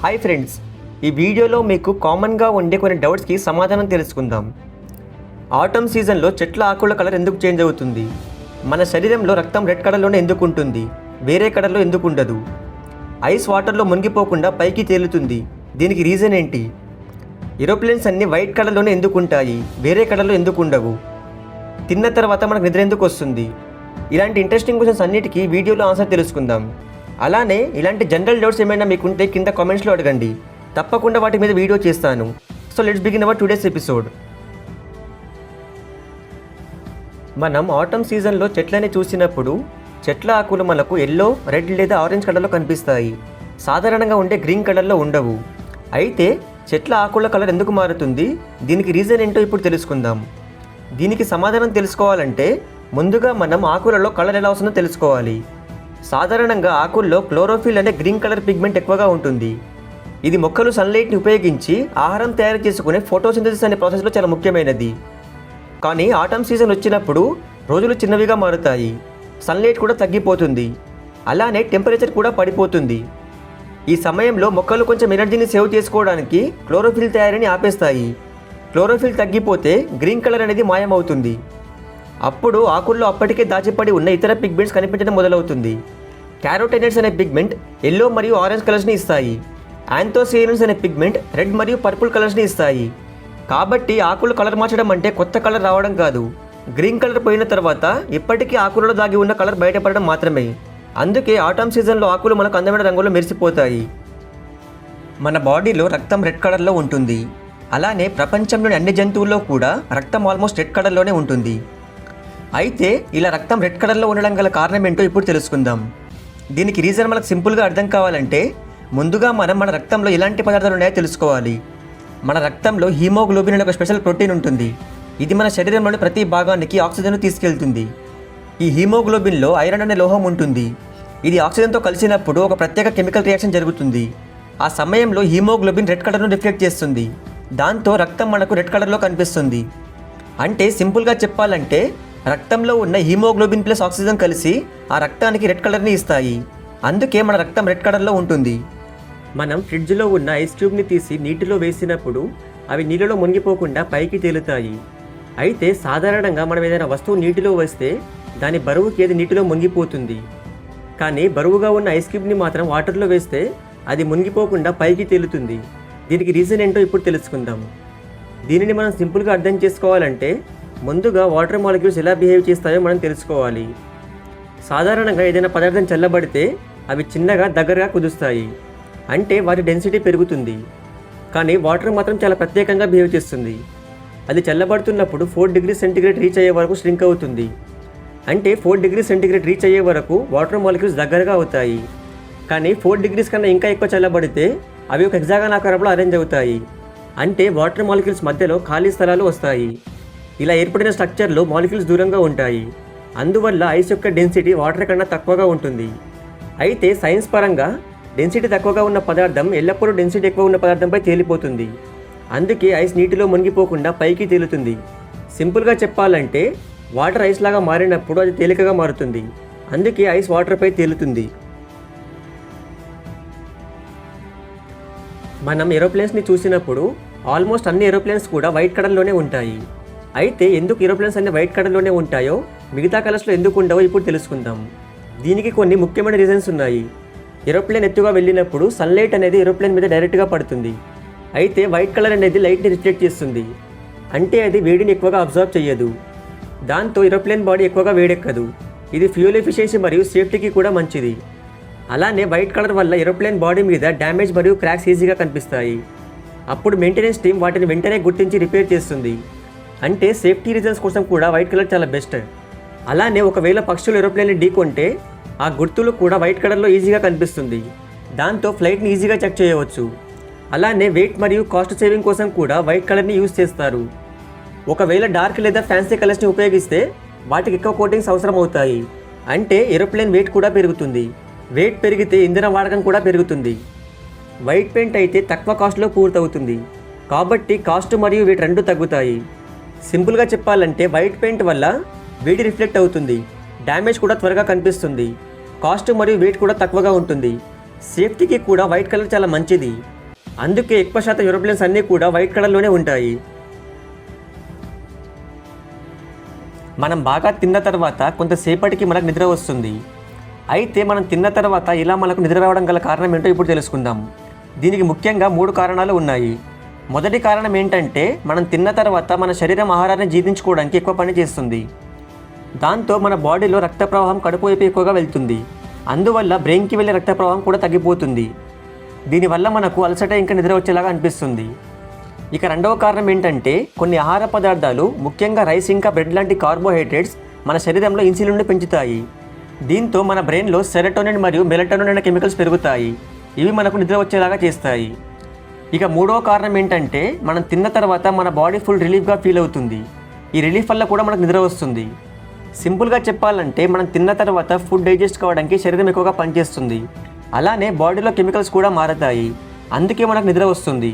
Hi friends, ఈ వీడియోలో మీకు కామన్గా ఉండే కొన్ని డౌట్స్కి సమాధానం తెలుసుకుందాం. ఆటమ్ సీజన్లో చెట్ల ఆకుల కలర్ ఎందుకు చేంజ్ అవుతుంది? మన శరీరంలో రక్తం రెడ్ కలర్లోనే ఎందుకు ఉంటుంది, వేరే కలర్లో ఎందుకు ఉండదు? ఐస్ వాటర్లో మునిగిపోకుండా పైకి తేలుతుంది, దీనికి రీజన్ ఏంటి? ఏరోప్లేన్స్ అన్నీ వైట్ కలర్లోనే ఎందుకు ఉంటాయి, వేరే కలర్లో ఎందుకు ఉండవు? తిన్న తర్వాత మనకు నిద్ర ఎందుకు వస్తుంది? ఇలాంటి ఇంట్రెస్టింగ్ క్వశ్చన్స్ అన్నిటికీ వీడియోలో ఆన్సర్ తెలుసుకుందాం. అలానే ఇలాంటి జనరల్ డౌట్స్ ఏమైనా మీకుంటే కింద కామెంట్స్లో అడగండి, తప్పకుండా వాటి మీద వీడియో చేస్తాను. So let's begin our today's episode. మనం ఆటమ్ సీజన్లో చెట్లని చూసినప్పుడు చెట్ల ఆకులు మనకు ఎల్లో, రెడ్ లేదా ఆరెంజ్ కలర్లో కనిపిస్తాయి. సాధారణంగా ఉండే గ్రీన్ కలర్లో ఉండవు. అయితే చెట్ల ఆకుల కలర్ ఎందుకు మారుతుంది, దీనికి రీజన్ ఏంటో ఇప్పుడు తెలుసుకుందాం. దీనికి సమాధానం తెలుసుకోవాలంటే ముందుగా మనం ఆకులలో కలర్ ఎలా వస్తుందో తెలుసుకోవాలి. సాధారణంగా ఆకుల్లో క్లోరోఫిల్ అనే గ్రీన్ కలర్ పిగ్మెంట్ ఎక్కువగా ఉంటుంది. ఇది మొక్కలు సన్లైట్ని ఉపయోగించి ఆహారం తయారు చేసుకునే ఫోటోసింథసిస్ అనే ప్రాసెస్లో చాలా ముఖ్యమైనది. కానీ ఆటమ్ సీజన్ వచ్చినప్పుడు రోజులు చిన్నవిగా మారుతాయి, సన్లైట్ కూడా తగ్గిపోతుంది, అలానే టెంపరేచర్ కూడా పడిపోతుంది. ఈ సమయంలో మొక్కలు కొంచెం ఎనర్జీని సేవ్ చేసుకోవడానికి క్లోరోఫిల్ తయారీని ఆపేస్తాయి. క్లోరోఫిల్ తగ్గిపోతే గ్రీన్ కలర్ అనేది మాయమవుతుంది. అప్పుడు ఆకుల్లో అప్పటికే దాచిపడి ఉన్న ఇతర పిగ్మెంట్స్ కనిపించడం మొదలవుతుంది. క్యారోటెనైడ్స్ అనే పిగ్మెంట్ ఎల్లో మరియు ఆరెంజ్ కలర్స్ని ఇస్తాయి. యాంథోసియానిన్స్ అనే పిగ్మెంట్ రెడ్ మరియు పర్పుల్ కలర్స్ని ఇస్తాయి. కాబట్టి ఆకులు కలర్ మార్చడం అంటే కొత్త కలర్ రావడం కాదు, గ్రీన్ కలర్ పోయిన తర్వాత ఇప్పటికీ ఆకులలో దాగి ఉన్న కలర్ బయటపడడం మాత్రమే. అందుకే ఆటమ్ సీజన్లో ఆకులు మనకు అందమైన రంగులో మెరిసిపోతాయి. మన బాడీలో రక్తం రెడ్ కలర్లో ఉంటుంది. అలానే ప్రపంచంలోని అన్ని జంతువుల్లో కూడా రక్తం ఆల్మోస్ట్ రెడ్ కలర్లోనే ఉంటుంది. అయితే ఇలా రక్తం రెడ్ కలర్లో ఉండడం గల కారణం ఏంటో ఇప్పుడు తెలుసుకుందాం. దీనికి రీజన్ మనకు సింపుల్గా అర్థం కావాలంటే ముందుగా మనం మన రక్తంలో ఎలాంటి పదార్థాలు ఉన్నాయో తెలుసుకోవాలి. మన రక్తంలో హీమోగ్లోబిన్ అనే ఒక స్పెషల్ ప్రోటీన్ ఉంటుంది. ఇది మన శరీరంలోని ప్రతి భాగానికి ఆక్సిజన్ను తీసుకెళ్తుంది. ఈ హీమోగ్లోబిన్లో ఐరన్ అనే లోహం ఉంటుంది. ఇది ఆక్సిజన్తో కలిసినప్పుడు ఒక ప్రత్యేక కెమికల్ రియాక్షన్ జరుగుతుంది. ఆ సమయంలో హీమోగ్లోబిన్ రెడ్ కలర్ను రిఫ్లెక్ట్ చేస్తుంది. దాంతో రక్తం మనకు రెడ్ కలర్లో కనిపిస్తుంది. అంటే సింపుల్గా చెప్పాలంటే రక్తంలో ఉన్న హీమోగ్లోబిన్ ప్లస్ ఆక్సిజన్ కలిసి ఆ రక్తానికి రెడ్ కలర్ని ఇస్తాయి. అందుకే మన రక్తం రెడ్ కలర్లో ఉంటుంది. మనం ఫ్రిడ్జ్లో ఉన్న ఐస్ క్యూబ్ని తీసి నీటిలో వేసినప్పుడు అవి నీళ్ళలో మునిగిపోకుండా పైకి తేలుతాయి. అయితే సాధారణంగా మనం ఏదైనా వస్తువు నీటిలో వేస్తే దాని బరువుకి అది నీటిలో మునిగిపోతుంది. కానీ బరువుగా ఉన్న ఐస్ క్యూబ్ని మాత్రం వాటర్లో వేస్తే అది మునిగిపోకుండా పైకి తేలుతుంది. దీనికి రీజన్ ఏంటో ఇప్పుడు తెలుసుకుందాం. దీనిని మనం సింపుల్గా అర్థం చేసుకోవాలంటే ముందుగా వాటర్ మాలిక్యూల్స్ ఎలా బిహేవ్ చేస్తాయో మనం తెలుసుకోవాలి. సాధారణంగా ఏదైనా పదార్థం చల్లబడితే అవి చిన్నగా దగ్గరగా కుదుస్తాయి, అంటే వాటి డెన్సిటీ పెరుగుతుంది. కానీ వాటర్ మాత్రం చాలా ప్రత్యేకంగా బిహేవ్ చేస్తుంది. అది చల్లబడుతున్నప్పుడు 4 డిగ్రీ సెంటీగ్రేడ్ రీచ్ అయ్యే వరకు ష్రింక్ అవుతుంది. అంటే 4 డిగ్రీ సెంటీగ్రేడ్ రీచ్ అయ్యే వరకు వాటర్ మాలిక్యూల్స్ దగ్గరగా అవుతాయి. కానీ 4 డిగ్రీస్ కన్నా ఇంకా ఎక్కువ చల్లబడితే అవి ఒక హెక్సాగాన్ ఆకారంలో అరేంజ్ అవుతాయి. అంటే వాటర్ మాలిక్యూల్స్ మధ్యలో ఖాళీ స్థలాలు వస్తాయి. ఇలా ఏర్పడిన స్ట్రక్చర్లో మాలిక్యూల్స్ దూరంగా ఉంటాయి. అందువల్ల ఐస్ యొక్క డెన్సిటీ వాటర్ కన్నా తక్కువగా ఉంటుంది. అయితే సైన్స్ పరంగా డెన్సిటీ తక్కువగా ఉన్న పదార్థం ఎల్లప్పుడూ డెన్సిటీ ఎక్కువ ఉన్న పదార్థంపై తేలిపోతుంది. అందుకే ఐస్ నీటిలో మునిగిపోకుండా పైకి తేలుతుంది. సింపుల్గా చెప్పాలంటే వాటర్ ఐస్ లాగా మారినప్పుడు అది తేలికగా మారుతుంది. అందుకే ఐస్ వాటర్పై తేలుతుంది. మనం ఏరోప్లేన్స్ని చూసినప్పుడు ఆల్మోస్ట్ అన్ని ఏరోప్లేన్స్ కూడా వైట్ కలర్లోనే ఉంటాయి. అయితే ఎందుకు ఏరోప్లేన్స్ అన్ని వైట్ కలర్లోనే ఉంటాయో మిగతా కలర్స్లో ఎందుకు ఉండవో ఇప్పుడు తెలుసుకుందాం. దీనికి కొన్ని ముఖ్యమైన రీజన్స్ ఉన్నాయి. ఏరోప్లేన్ ఎత్తుగా వెళ్ళినప్పుడు సన్లైట్ అనేది ఏరోప్లేన్ మీద డైరెక్ట్గా పడుతుంది. అయితే వైట్ కలర్ అనేది లైట్ని రిఫ్లెక్ట్ చేస్తుంది. అంటే అది వేడిని ఎక్కువగా అబ్జర్వ్ చేయదు. దాంతో ఏరోప్లేన్ బాడీ ఎక్కువగా వేడెక్కదు. ఇది ఫ్యూయల్ ఎఫిషియన్సీ మరియు సేఫ్టీకి కూడా మంచిది. అలానే వైట్ కలర్ వల్ల ఏరోప్లేన్ బాడీ మీద డ్యామేజ్ మరియు క్రాక్స్ ఈజీగా కనిపిస్తాయి. అప్పుడు మెయింటెనెన్స్ టీం వాటిని వెంటనే గుర్తించి రిపేర్ చేస్తుంది. అంటే సేఫ్టీ రీజన్స్ కోసం కూడా వైట్ కలర్ చాలా బెస్ట్. అలానే ఒకవేళ పక్షులు ఏరోప్లేన్ని ఢీకొంటే ఆ గుర్తులు కూడా వైట్ కలర్లో ఈజీగా కనిపిస్తుంది. దాంతో ఫ్లైట్ని ఈజీగా చెక్ చేయవచ్చు. అలానే వెయిట్ మరియు కాస్ట్ సేవింగ్ కోసం కూడా వైట్ కలర్ని యూజ్ చేస్తారు. ఒకవేళ డార్క్ లేదా ఫ్యాన్సీ కలర్స్ని ఉపయోగిస్తే వాటికి ఎక్కువ కోటింగ్స్ అవసరం అవుతాయి. అంటే ఏరోప్లేన్ వెయిట్ కూడా పెరుగుతుంది. వెయిట్ పెరిగితే ఇంధన వాడకం కూడా పెరుగుతుంది. వైట్ పెయింట్ అయితే తక్కువ కాస్ట్లో పూర్తవుతుంది. కాబట్టి కాస్ట్ మరియు వెయిట్ రెండూ తగ్గుతాయి. సింపుల్గా చెప్పాలంటే వైట్ పెయింట్ వల్ల వేడి రిఫ్లెక్ట్ అవుతుంది, డ్యామేజ్ కూడా త్వరగా కనిపిస్తుంది, కాస్ట్ మరియు వెయిట్ కూడా తక్కువగా ఉంటుంది. సేఫ్టీకి కూడా వైట్ కలర్ చాలా మంచిది. అందుకే ఎక్కువ శాతం ఏరోప్లేన్స్ అన్నీ కూడా వైట్ కలర్లోనే ఉంటాయి. మనం బాగా తిన్న తర్వాత కొంతసేపటికి మనకు నిద్ర వస్తుంది. అయితే మనం తిన్న తర్వాత ఇలా మనకు నిద్ర రావడం గల కారణం ఏంటో ఇప్పుడు తెలుసుకుందాం. దీనికి ముఖ్యంగా 3 కారణాలు ఉన్నాయి. మొదటి కారణం ఏంటంటే మనం తిన్న తర్వాత మన శరీరం ఆహారాన్ని జీర్ణించుకోవడానికి ఎక్కువ పని చేస్తుంది. దాంతో మన బాడీలో రక్త ప్రవాహం కడుపు వైపు ఎక్కువగా వెళ్తుంది. అందువల్ల బ్రెయిన్కి వెళ్ళే రక్త ప్రవాహం కూడా తగ్గిపోతుంది. దీనివల్ల మనకు అలసట ఇంకా నిద్ర వచ్చేలాగా అనిపిస్తుంది. ఇక రెండవ కారణం ఏంటంటే కొన్ని ఆహార పదార్థాలు ముఖ్యంగా రైస్ ఇంకా బ్రెడ్ లాంటి కార్బోహైడ్రేట్స్ మన శరీరంలో ఇన్సులిన్ని పెంచుతాయి. దీంతో మన బ్రెయిన్లో సెరటోనిన్ మరియు మెలటోనిన్ అనే కెమికల్స్ పెరుగుతాయి. ఇవి మనకు నిద్ర వచ్చేలాగా చేస్తాయి. ఇక మూడవ కారణం ఏంటంటే మనం తిన్న తర్వాత మన బాడీ ఫుల్ రిలీఫ్గా ఫీల్ అవుతుంది. ఈ రిలీఫ్ వల్ల కూడా మనకు నిద్ర వస్తుంది. సింపుల్గా చెప్పాలంటే మనం తిన్న తర్వాత ఫుడ్ డైజెస్ట్ కావడానికి శరీరం ఎక్కువగా పనిచేస్తుంది. అలానే బాడీలో కెమికల్స్ కూడా మారతాయి. అందుకే మనకు నిద్ర వస్తుంది.